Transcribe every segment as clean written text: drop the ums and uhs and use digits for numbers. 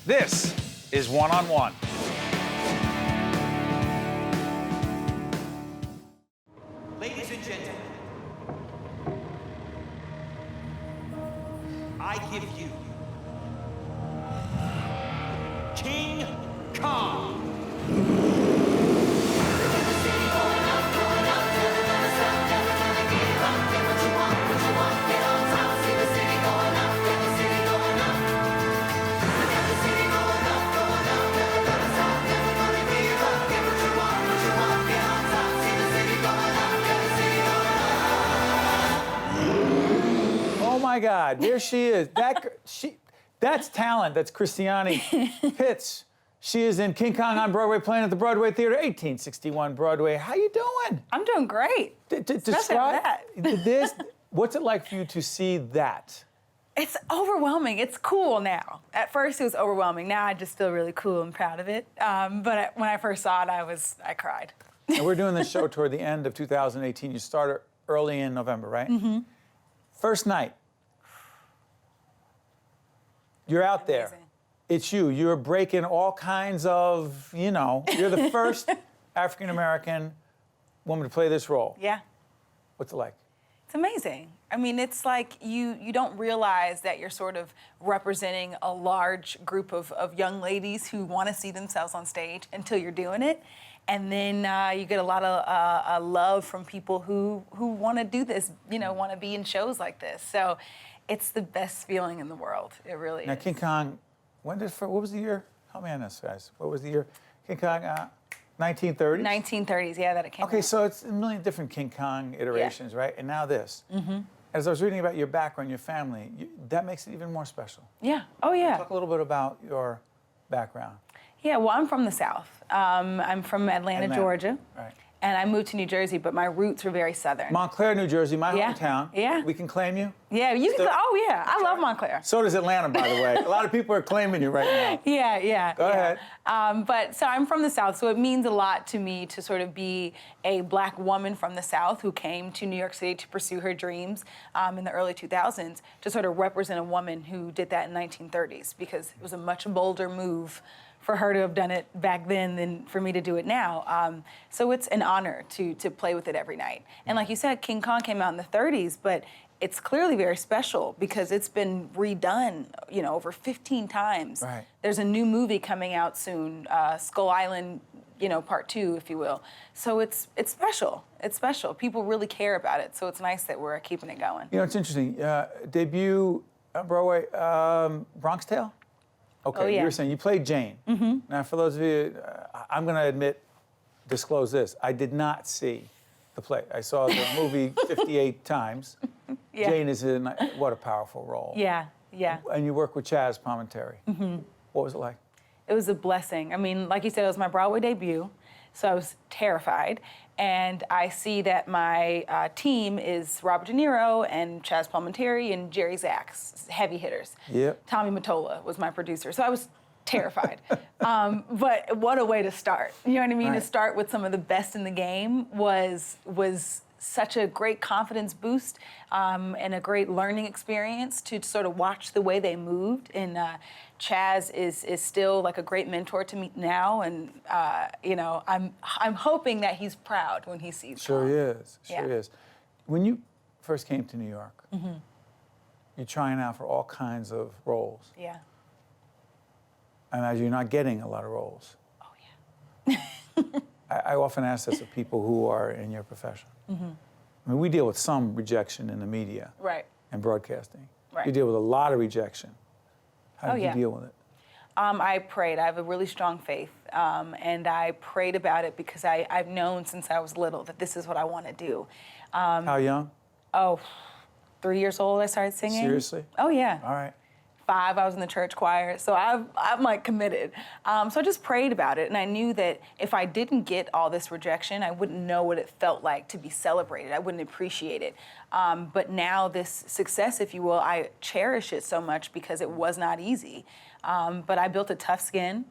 This is One on One. Ladies and gentlemen, I give you King Kong. Oh my God, there she is. That's talent. That's Christiani Pitts. She is in King Kong on Broadway, playing at the Broadway Theater, 1861 Broadway. How you doing? I'm doing great. Describe this. What's it like for you to see that? It's overwhelming. It's cool now. At first, it was overwhelming. Now I just feel really cool and proud of it. When I first saw it, I cried. And we're doing this show toward the end of 2018. You started early in November, right? Mm-hmm. First night. You're out there. Amazing. It's you. You're breaking all kinds of, you're the first African-American woman to play this role. Yeah. What's it like? It's amazing. I mean, it's like you don't realize that you're sort of representing a large group of young ladies who want to see themselves on stage until you're doing it. And then you get a lot of love from people who want to do this, want to be in shows like this. So it's the best feeling in the world. It really is. Now, King Kong, what was the year? Help me on this, guys. What was the year? King Kong, 1930s? 1930s, yeah, that it came out. Okay, so it's a million different King Kong iterations, right? And now this. Mm-hmm. As I was reading about your background, your family, that makes it even more special. Yeah, oh yeah. Talk a little bit about your background. Yeah, well, I'm from the South. I'm from Atlanta, Georgia. Right. And I moved to New Jersey, but my roots are very Southern. Montclair, New Jersey, my Yeah. hometown. Yeah. We can claim you? Yeah, you can. Oh, yeah. I love Montclair. So does Atlanta, by the way. A lot of people are claiming you right now. Yeah. Go ahead. So I'm from the South, so it means a lot to me to sort of be a Black woman from the South who came to New York City to pursue her dreams in the early 2000s, to sort of represent a woman who did that in 1930s, because it was a much bolder move for her to have done it back then than for me to do it now. So it's an honor to play with it every night. And like you said, King Kong came out in the 30s, but it's clearly very special because it's been redone, over 15 times. Right. There's a new movie coming out soon, Skull Island, part 2, if you will. So it's special. It's special. People really care about it. So it's nice that we're keeping it going. It's interesting. Debut on Broadway, Bronx Tale? Okay, Oh, yeah. You were saying you played Jane. Mm-hmm. Now, for those of you, I'm going to disclose this. I did not see the play. I saw the movie 58 times. Yeah. Jane is in, what a powerful role. Yeah. And you work with Chaz Palminteri. Mm-hmm. What was it like? It was a blessing. I mean, like you said, it was my Broadway debut, so I was terrified. And I see that my team is Robert De Niro and Chaz Palminteri and Jerry Zaks, heavy hitters. Yep. Tommy Mottola was my producer, so I was terrified. But what a way to start. You know what I mean? Right. To start with some of the best in the game was such a great confidence boost and a great learning experience to sort of watch the way they moved. And Chaz is still like a great mentor to me now, and I'm hoping that he's proud when he sees. Sure Kong. he is. Sure Yeah. he is. When you first came to New York, Mm-hmm. you're trying out for all kinds of roles, Yeah. and as you're not getting a lot of roles. Oh yeah. I often ask this of people who are in your profession. Mm-hmm. I mean, we deal with some rejection in the media Right. and broadcasting. Right. You deal with a lot of rejection. How did yeah. you deal with it? I prayed. I have a really strong faith, and I prayed about it because I've known since I was little that this is what I want to do. How young? 3 years old, I started singing. Seriously? Oh yeah. All right. 5, I was in the church choir, so I'm like committed. So I just prayed about it, and I knew that if I didn't get all this rejection, I wouldn't know what it felt like to be celebrated. I wouldn't appreciate it. But now this success, if you will, I cherish it so much because it was not easy. But I built a tough skin,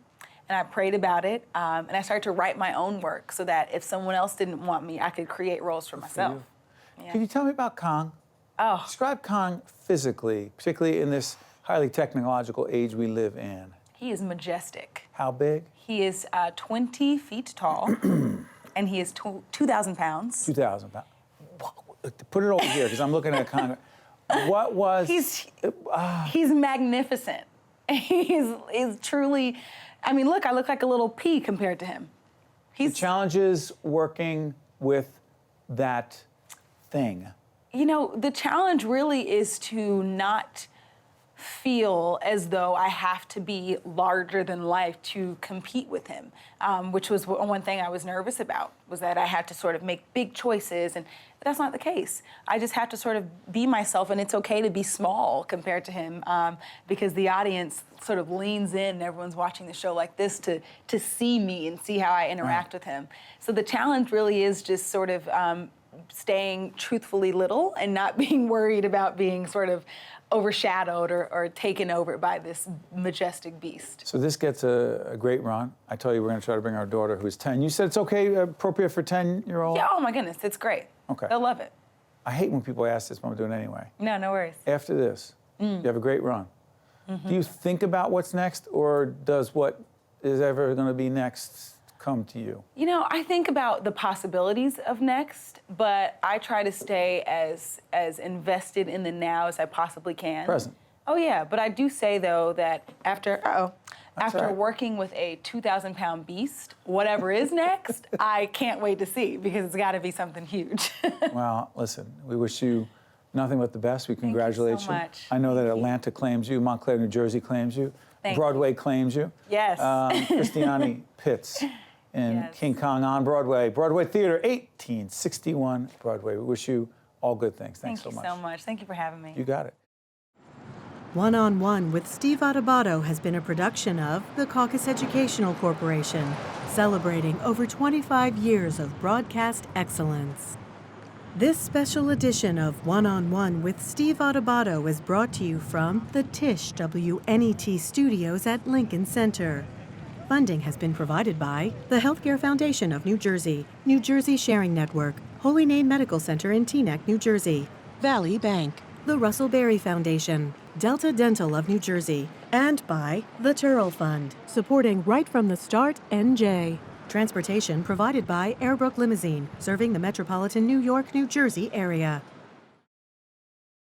and I prayed about it, and I started to write my own work so that if someone else didn't want me, I could create roles for myself. Yeah. Can you tell me about Kong? Oh. Describe Kong physically, particularly in this highly technological age we live in. He is majestic. How big? He is 20 feet tall, and he is 2,000 pounds. 2,000 pounds. Put it over here, because I'm looking at kind of. What was? He's magnificent. He's truly. I mean, look, I look like a little pea compared to him. The challenge is working with that thing. You know, the challenge really is to not feel as though I have to be larger than life to compete with him, which was one thing I was nervous about, was that I had to sort of make big choices, and that's not the case. I just have to sort of be myself, and it's okay to be small compared to him, because the audience sort of leans in, and everyone's watching the show like this to see me and see how I interact with him. So the challenge really is just sort of staying truthfully little and not being worried about being sort of overshadowed or taken over by this majestic beast. So this gets a great run. I told you we're going to try to bring our daughter, who's 10. You said it's okay, appropriate for 10-year-old? Yeah, oh my goodness, it's great. Okay. They'll love it. I hate when people ask this, but I'm doing it anyway. No, no worries. After this, you have a great run. Do you think about what's next, or does what is ever going to be next come to you? You know, I think about the possibilities of next, but I try to stay as invested in the now as I possibly can. Present. Oh yeah, but I do say though that after right. working with a 2,000-pound beast, whatever is next, I can't wait to see, because it's got to be something huge. Well, listen, we wish you nothing but the best. We congratulate you. so much. I know that Atlanta claims you, Montclair, New Jersey claims you, Thank Broadway claims you. Yes. Christiani Pitts in Yes. King Kong on Broadway. Broadway Theater, 1861 Broadway. We wish you all good things. Thanks so much. Thank you so much. Thank you for having me. You got it. One on One with Steve Adubato has been a production of the Caucus Educational Corporation, celebrating over 25 years of broadcast excellence. This special edition of One on One with Steve Adubato is brought to you from the Tisch WNET studios at Lincoln Center. Funding has been provided by the Healthcare Foundation of New Jersey, New Jersey Sharing Network, Holy Name Medical Center in Teaneck, New Jersey, Valley Bank, the Russell Berry Foundation, Delta Dental of New Jersey, and by the Turrell Fund, supporting Right from the Start NJ. Transportation provided by Airbrook Limousine, serving the metropolitan New York, New Jersey area.